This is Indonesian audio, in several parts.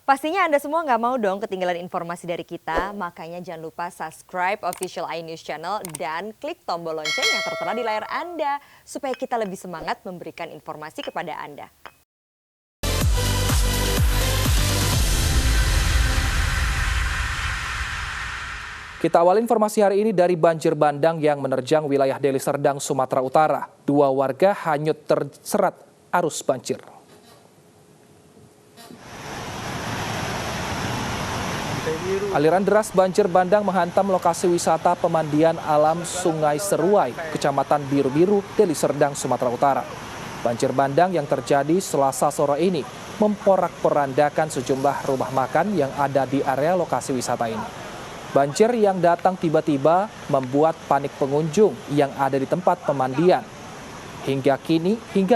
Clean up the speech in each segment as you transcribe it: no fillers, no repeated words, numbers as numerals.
Pastinya Anda semua nggak mau dong ketinggalan informasi dari kita, makanya jangan lupa subscribe official iNews Channel dan klik tombol lonceng yang tertera di layar Anda, supaya kita lebih semangat memberikan informasi kepada Anda. Kita awal informasi hari ini dari banjir bandang yang menerjang wilayah Deli Serdang, Sumatera Utara. 2 warga hanyut terserat arus banjir. Aliran deras banjir bandang menghantam lokasi wisata pemandian alam Sungai Seruai, Kecamatan Biru-Biru, Deli Serdang, Sumatera Utara. Banjir bandang yang terjadi Selasa sore ini memporak-porandakan sejumlah rumah makan yang ada di area lokasi wisata ini. Banjir yang datang tiba-tiba membuat panik pengunjung yang ada di tempat pemandian. Hingga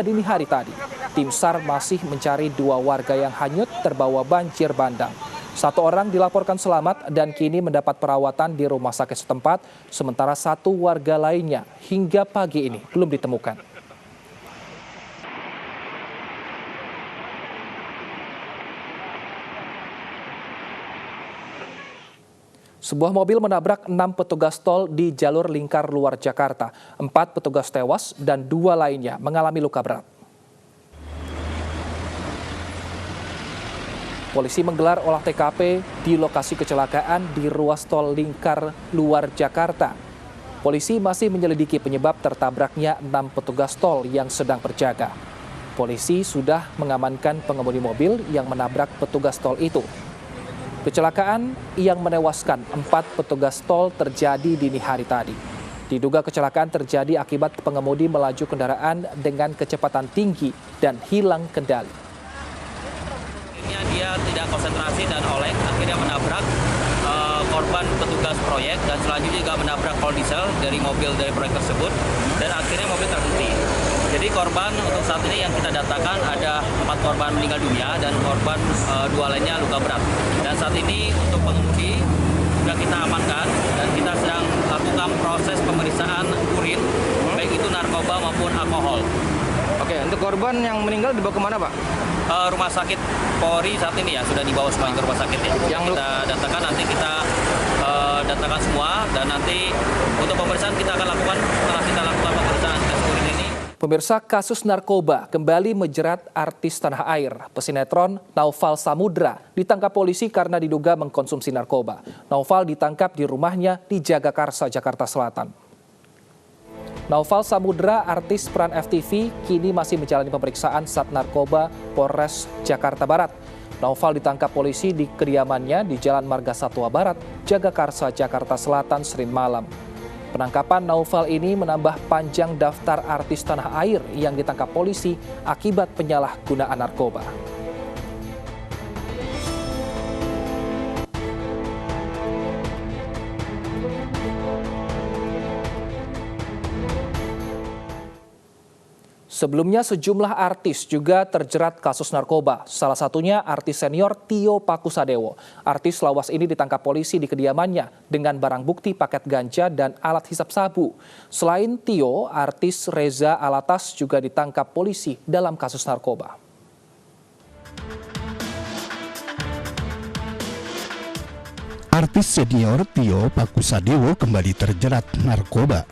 dini hari tadi, tim SAR masih mencari 2 warga yang hanyut terbawa banjir bandang. 1 orang dilaporkan selamat dan kini mendapat perawatan di rumah sakit setempat, sementara 1 warga lainnya hingga pagi ini belum ditemukan. Sebuah mobil menabrak 6 petugas tol di jalur lingkar luar Jakarta. 4 petugas tewas dan 2 lainnya mengalami luka berat. Polisi menggelar olah TKP di lokasi kecelakaan di ruas tol lingkar luar Jakarta. Polisi masih menyelidiki penyebab tertabraknya 6 petugas tol yang sedang berjaga. Polisi sudah mengamankan pengemudi mobil yang menabrak petugas tol itu. Kecelakaan yang menewaskan 4 petugas tol terjadi dini hari tadi. Diduga kecelakaan terjadi akibat pengemudi melaju kendaraan dengan kecepatan tinggi dan hilang kendali. Dia tidak konsentrasi dan oleng, akhirnya menabrak korban petugas proyek dan selanjutnya juga menabrak kol diesel dari mobil dari proyek tersebut dan akhirnya mobil terhenti. Jadi korban untuk saat ini yang kita datakan ada 4 korban meninggal dunia dan korban 2 lainnya luka berat. Dan saat ini untuk pengemudi sudah kita amankan dan kita sedang lakukan proses pemeriksaan urin, baik itu narkoba maupun alkohol. Oke, untuk korban yang meninggal dibawa kemana, Pak? Rumah sakit Polri saat ini ya, sudah dibawa semua ke rumah sakit ya. Yang kita datakan nanti kita datakan semua dan nanti untuk pemeriksaan kita akan lakukan setelah kita lakukan pemeriksaan tes urin ini. Pemirsa, kasus narkoba kembali menjerat artis tanah air. Pesinetron Naufal Samudra ditangkap polisi karena diduga mengkonsumsi narkoba. Naufal ditangkap di rumahnya di Jagakarsa, Jakarta Selatan. Naufal Samudra, artis peran FTV, kini masih menjalani pemeriksaan Sat Narkoba Polres Jakarta Barat. Naufal ditangkap polisi di kediamannya di Jalan Marga Satwa Barat, Jagakarsa, Jakarta Selatan, Senin malam. Penangkapan Naufal ini menambah panjang daftar artis tanah air yang ditangkap polisi akibat penyalahgunaan narkoba. Sebelumnya sejumlah artis juga terjerat kasus narkoba. Salah satunya artis senior Tio Pakusadewo. Artis lawas ini ditangkap polisi di kediamannya dengan barang bukti paket ganja dan alat hisap sabu. Selain Tio, artis Reza Alatas juga ditangkap polisi dalam kasus narkoba. Artis senior Tio Pakusadewo kembali terjerat narkoba.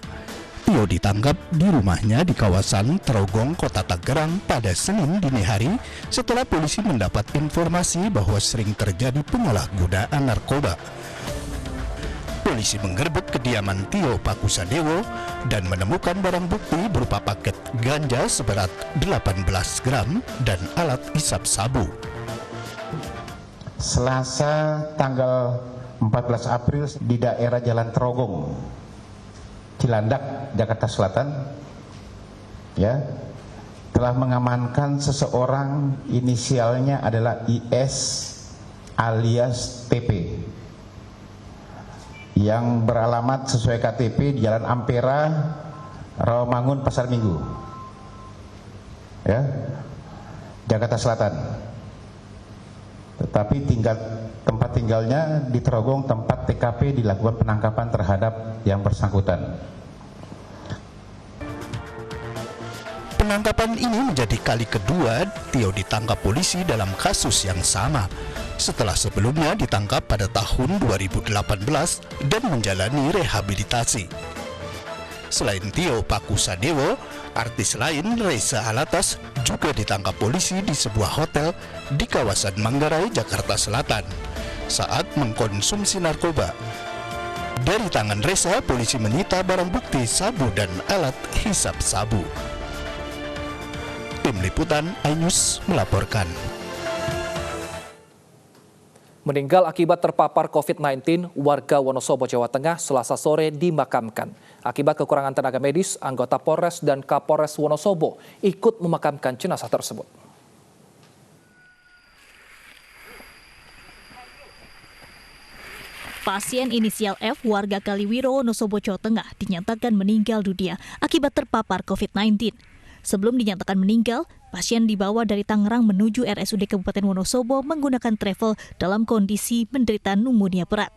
Tio ditangkap di rumahnya di kawasan Trogong, Kota Tangerang pada Senin dini hari setelah polisi mendapat informasi bahwa sering terjadi penyalahgunaan narkoba. Polisi menggerbek kediaman Tio Pakusadewo dan menemukan barang bukti berupa paket ganja seberat 18 gram dan alat hisap sabu. Selasa tanggal 14 April di daerah Jalan Trogong, Cilandak, Jakarta Selatan, ya, telah mengamankan seseorang inisialnya adalah IS alias TP yang beralamat sesuai KTP di Jalan Ampera, Rawamangun, Pasar Minggu, ya, Jakarta Selatan. Tetapi tempat tinggalnya di Trogong, tempat TKP dilakukan penangkapan terhadap yang bersangkutan. Penangkapan ini menjadi kali kedua Tio ditangkap polisi dalam kasus yang sama. setelah sebelumnya ditangkap pada tahun 2018 dan menjalani rehabilitasi. Selain Tio Pakusadewo, artis lain Reza Alatas juga ditangkap polisi di sebuah hotel di kawasan Manggarai, Jakarta Selatan saat mengkonsumsi narkoba. Dari tangan Reza, polisi menyita barang bukti sabu dan alat hisap sabu. Tim Liputan iNews melaporkan. Meninggal akibat terpapar COVID-19, warga Wonosobo, Jawa Tengah, Selasa sore dimakamkan. Akibat kekurangan tenaga medis, anggota Polres dan Kapolres Wonosobo ikut memakamkan jenazah tersebut. Pasien inisial F, warga Kaliwiro, Wonosobo, Jawa Tengah, dinyatakan meninggal dunia akibat terpapar COVID-19. Sebelum dinyatakan meninggal, pasien dibawa dari Tangerang menuju RSUD Kabupaten Wonosobo menggunakan travel dalam kondisi menderita pneumonia berat.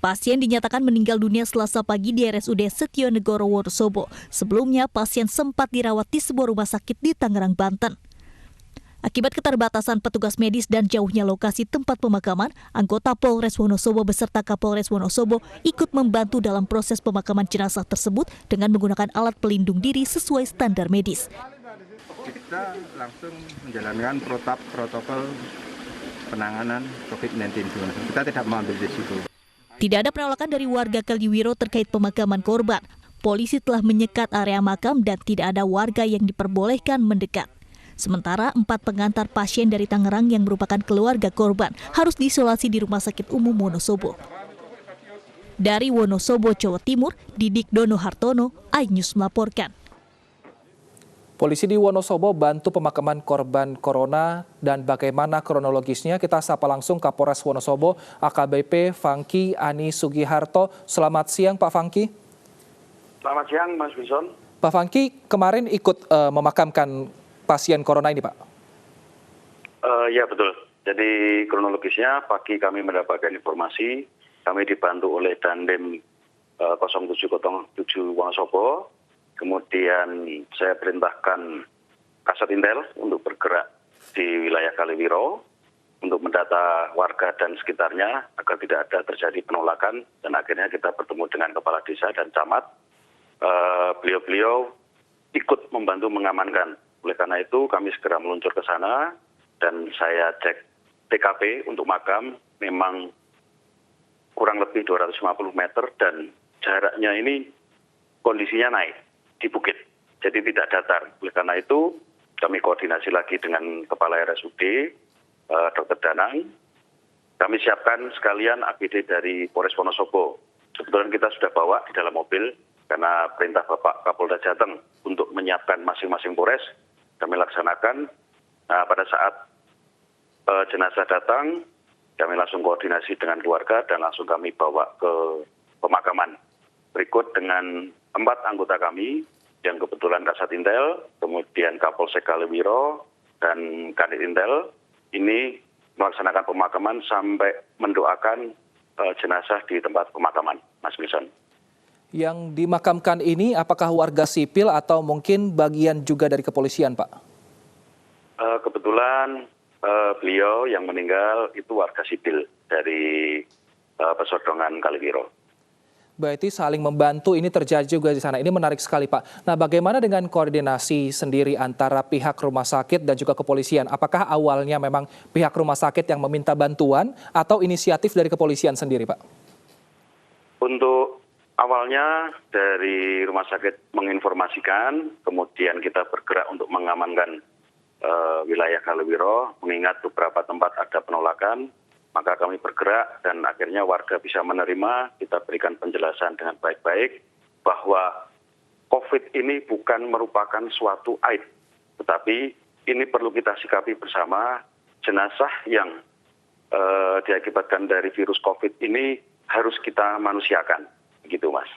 Pasien dinyatakan meninggal dunia Selasa pagi di RSUD Setionegoro, Wonosobo. Sebelumnya, pasien sempat dirawat di sebuah rumah sakit di Tangerang, Banten. Akibat keterbatasan petugas medis dan jauhnya lokasi tempat pemakaman, anggota Polres Wonosobo beserta Kapolres Wonosobo ikut membantu dalam proses pemakaman jenazah tersebut dengan menggunakan alat pelindung diri sesuai standar medis. Kita langsung menjalankan protokol penanganan COVID-19. Kita tidak mengambil risiko. Tidak ada penolakan dari warga Kaliwiro terkait pemakaman korban. Polisi telah menyekat area makam dan tidak ada warga yang diperbolehkan mendekat. Sementara 4 pengantar pasien dari Tangerang yang merupakan keluarga korban harus diisolasi di Rumah Sakit Umum Wonosobo. Dari Wonosobo, Jawa Timur, Didik Dono Hartono, iNews melaporkan. Polisi di Wonosobo bantu pemakaman korban corona dan bagaimana kronologisnya kita sapa langsung Kapolres Wonosobo AKBP Fangki Ani Sugiharto. Selamat siang Pak Fangki. Selamat siang Mas Bison. Pak Fangki kemarin ikut memakamkan pasien corona ini, Pak? Ya betul. Jadi kronologisnya pagi kami mendapatkan informasi, kami dibantu oleh Dandim 0707 Wonosobo. Kemudian saya perintahkan Kasat Intel untuk bergerak di wilayah Kaliwiro untuk mendata warga dan sekitarnya agar tidak ada terjadi penolakan, dan akhirnya kita bertemu dengan kepala desa dan camat. Beliau-beliau ikut membantu mengamankan. Oleh karena itu kami segera meluncur ke sana dan saya cek TKP untuk makam, memang kurang lebih 250 meter dan jaraknya ini kondisinya naik di bukit, jadi tidak datar. Oleh karena itu kami koordinasi lagi dengan Kepala RSUD, Dr. Danang. Kami siapkan sekalian APD dari Polres Wonosobo. Kebetulan kita sudah bawa di dalam mobil karena perintah Bapak Kapolda Jateng untuk menyiapkan masing-masing Polres. Kami laksanakan. Nah, pada saat jenazah datang, kami langsung koordinasi dengan keluarga dan langsung kami bawa ke pemakaman. Berikut dengan 4 anggota kami yang kebetulan Kasat Intel, kemudian Kapolsek Kaliwiro dan Kanit Intel, ini melaksanakan pemakaman sampai mendoakan jenazah di tempat pemakaman, Mas Wilson. Yang dimakamkan ini apakah warga sipil atau mungkin bagian juga dari kepolisian, Pak? Kebetulan beliau yang meninggal itu warga sipil dari Pesodongan Kaliwiro. Berarti saling membantu ini terjadi juga di sana. Ini menarik sekali, Pak. Nah, bagaimana dengan koordinasi sendiri antara pihak rumah sakit dan juga kepolisian? Apakah awalnya memang pihak rumah sakit yang meminta bantuan atau inisiatif dari kepolisian sendiri, Pak? Untuk awalnya dari rumah sakit menginformasikan, kemudian kita bergerak untuk mengamankan wilayah Kaliwiro, mengingat beberapa tempat ada penolakan, maka kami bergerak dan akhirnya warga bisa menerima. Kita berikan penjelasan dengan baik-baik bahwa COVID ini bukan merupakan suatu aib, tetapi ini perlu kita sikapi bersama. Jenazah yang diakibatkan dari virus COVID ini harus kita manusiakan, begitu Mas.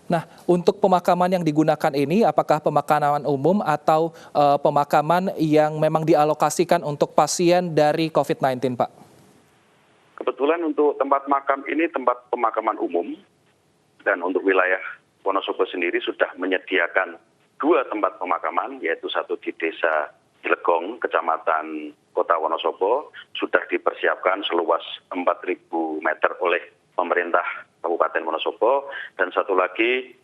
Nah, untuk pemakaman yang digunakan ini, apakah pemakaman umum atau pemakaman yang memang dialokasikan untuk pasien dari COVID-19, Pak? Kebetulan untuk tempat makam ini tempat pemakaman umum, dan untuk wilayah Wonosobo sendiri sudah menyediakan 2 tempat pemakaman, yaitu satu di Desa Cilegong, Kecamatan Kota Wonosobo sudah dipersiapkan seluas 4.000 meter oleh pemerintah Kabupaten Wonosobo. Dan satu lagi,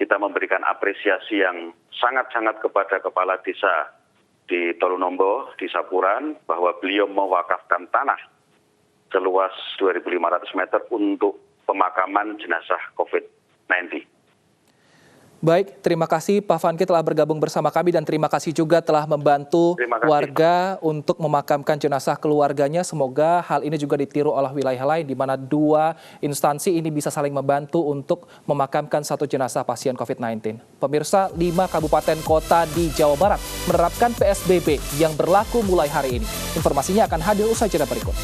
kita memberikan apresiasi yang sangat-sangat kepada Kepala Desa di Tolunombo, di Sapuran, bahwa beliau mewakafkan tanah seluas 2.500 meter untuk pemakaman jenazah COVID-19. Baik, terima kasih Pak Vanke telah bergabung bersama kami dan terima kasih juga telah membantu warga untuk memakamkan jenazah keluarganya. Semoga hal ini juga ditiru oleh wilayah lain di mana dua instansi ini bisa saling membantu untuk memakamkan satu jenazah pasien COVID-19. Pemirsa, 5 kabupaten kota di Jawa Barat menerapkan PSBB yang berlaku mulai hari ini. Informasinya akan hadir usai jeda berikut.